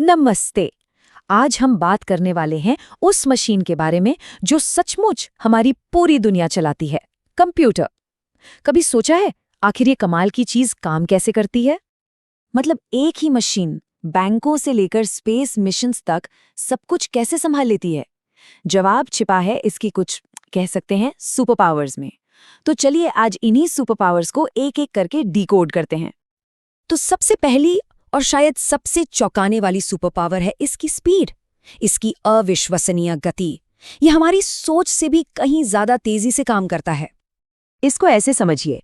नमस्ते। आज हम बात करने वाले हैं उस मशीन के बारे में जो सचमुच हमारी पूरी दुनिया चलाती है, कंप्यूटर। कभी सोचा है आखिर ये कमाल की चीज काम कैसे करती है? मतलब एक ही मशीन बैंकों से लेकर स्पेस मिशंस तक सब कुछ कैसे संभाल लेती है? जवाब छिपा है इसकी कुछ कह सकते हैं सुपर पावर्स में। तो चलिए आज इन्हीं सुपर पावर्स को एक एक करके डिकोड करते हैं। तो सबसे पहली और शायद सबसे चौंकाने वाली सुपर पावर है इसकी स्पीड, इसकी अविश्वसनीय गति। यह हमारी सोच से भी कहीं ज्यादा तेजी से काम करता है। इसको ऐसे समझिए,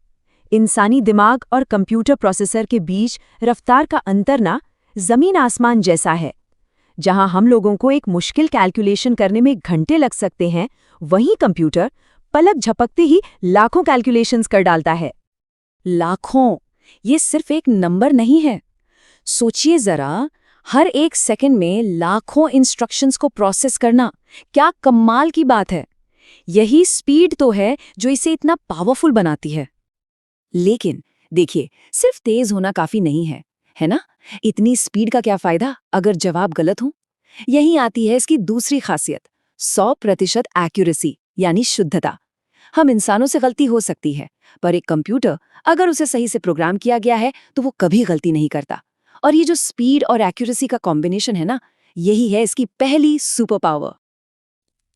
इंसानी दिमाग और कंप्यूटर प्रोसेसर के बीच रफ्तार का अंतर ना जमीन आसमान जैसा है। जहां हम लोगों को एक मुश्किल कैलकुलेशन करने में घंटे लग सकते हैं, वहीं कंप्यूटर पलक झपकते ही लाखों कैलकुलेशंस कर डालता है। लाखों, ये सिर्फ एक नंबर नहीं है। सोचिए जरा, हर एक सेकंड में लाखों इंस्ट्रक्शंस को प्रोसेस करना, क्या कमाल की बात है। यही स्पीड तो है जो इसे इतना पावरफुल बनाती है। लेकिन देखिए, सिर्फ तेज होना काफी नहीं है, है ना? इतनी स्पीड का क्या फायदा अगर जवाब गलत हो? यही आती है इसकी दूसरी खासियत, 100% एक्यूरेसी यानी शुद्धता। हम इंसानों से गलती हो सकती है, पर एक कंप्यूटर अगर उसे सही से प्रोग्राम किया गया है तो वो कभी गलती नहीं करता। और ये जो स्पीड और एक्यूरेसी का कॉम्बिनेशन है ना, यही है इसकी पहली सुपर पावर।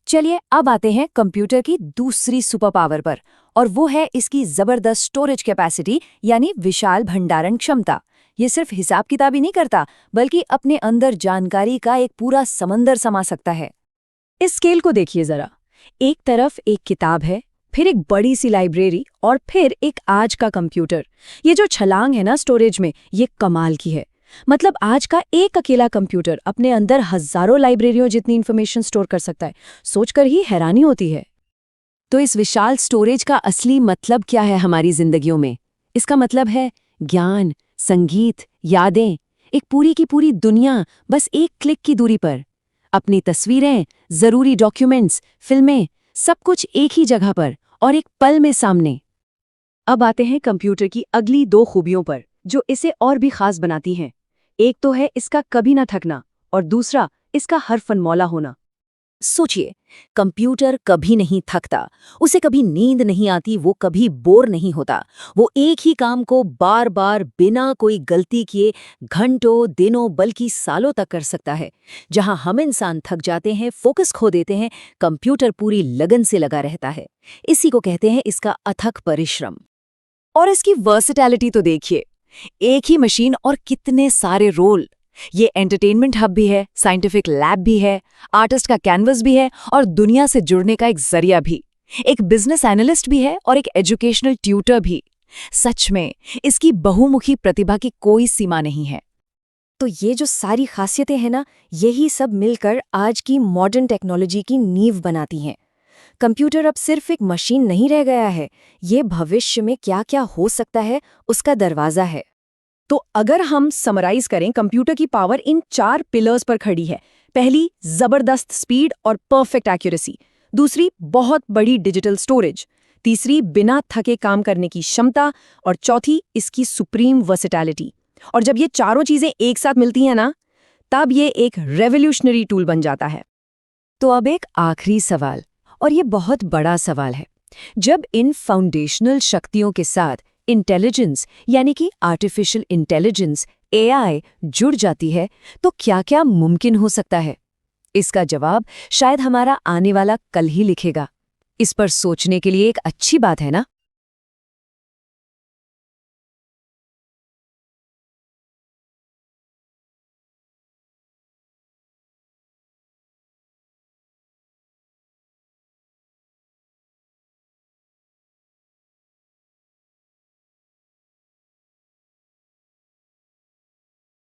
चलिए अब आते हैं कंप्यूटर की दूसरी सुपर पावर पर, और वो है इसकी जबरदस्त स्टोरेज कैपेसिटी यानी विशाल भंडारण क्षमता। ये सिर्फ हिसाब किताब ही नहीं करता, बल्कि अपने अंदर जानकारी का एक पूरा समंदर समा सकता है। इस स्केल को देखिए जरा, एक तरफ एक किताब है, फिर एक बड़ी सी लाइब्रेरी और फिर एक आज का कंप्यूटर। ये जो छलांग है ना स्टोरेज में, ये कमाल की है। मतलब आज का एक अकेला कंप्यूटर अपने अंदर हजारों लाइब्रेरियों जितनी इंफॉर्मेशन स्टोर कर सकता है। सोचकर ही हैरानी होती है। तो इस विशाल स्टोरेज का असली मतलब क्या है हमारी जिंदगियों में? इसका मतलब है ज्ञान, संगीत, यादें, एक पूरी की पूरी दुनिया बस एक क्लिक की दूरी पर। अपनी तस्वीरें, जरूरी डॉक्यूमेंट्स, फिल्में, सब कुछ एक ही जगह पर और एक पल में सामने। अब आते हैं कंप्यूटर की अगली दो खूबियों पर जो इसे और भी खास बनाती हैं। एक तो है इसका कभी ना थकना, और दूसरा इसका हर फनमौला होना। सोचिए, कंप्यूटर कभी नहीं थकता, उसे कभी नींद नहीं आती, वो कभी बोर नहीं होता। वो एक ही काम को बार बार बिना कोई गलती किए घंटों, दिनों, बल्कि सालों तक कर सकता है। जहां हम इंसान थक जाते हैं, फोकस खो देते हैं, कंप्यूटर पूरी लगन से लगा रहता है। इसी को कहते हैं इसका अथक परिश्रम। और इसकी वर्सेटैलिटी तो देखिए, एक ही मशीन और कितने सारे रोल। ये एंटरटेनमेंट हब भी है, साइंटिफिक लैब भी है, आर्टिस्ट का कैनवस भी है और दुनिया से जुड़ने का एक जरिया भी। एक बिजनेस एनालिस्ट भी है और एक एजुकेशनल ट्यूटर भी। सच में इसकी बहुमुखी प्रतिभा की कोई सीमा नहीं है। तो ये जो सारी खासियतें हैं ना, यही सब मिलकर आज की मॉडर्न टेक्नोलॉजी की नींव बनाती हैं। कंप्यूटर अब सिर्फ एक मशीन नहीं रह गया है, ये भविष्य में क्या क्या हो सकता है उसका दरवाजा है। तो अगर हम समराइज करें, कंप्यूटर की पावर इन 4 पिलर्स पर खड़ी है। पहली, जबरदस्त स्पीड और परफेक्ट एक्यूरेसी। दूसरी, बहुत बड़ी डिजिटल स्टोरेज। तीसरी, बिना थके काम करने की क्षमता। और चौथी, इसकी सुप्रीम वर्सेटैलिटी। और जब ये चारों चीजें एक साथ मिलती हैं ना, तब ये एक रेवोल्यूशनरी टूल बन जाता है। तो अब एक आखिरी सवाल, और ये बहुत बड़ा सवाल है। जब इन फाउंडेशनल शक्तियों के साथ इंटेलिजेंस यानी कि आर्टिफिशियल इंटेलिजेंस AI जुड़ जाती है, तो क्या क्या मुमकिन हो सकता है? इसका जवाब शायद हमारा आने वाला कल ही लिखेगा। इस पर सोचने के लिए एक अच्छी बात है ना।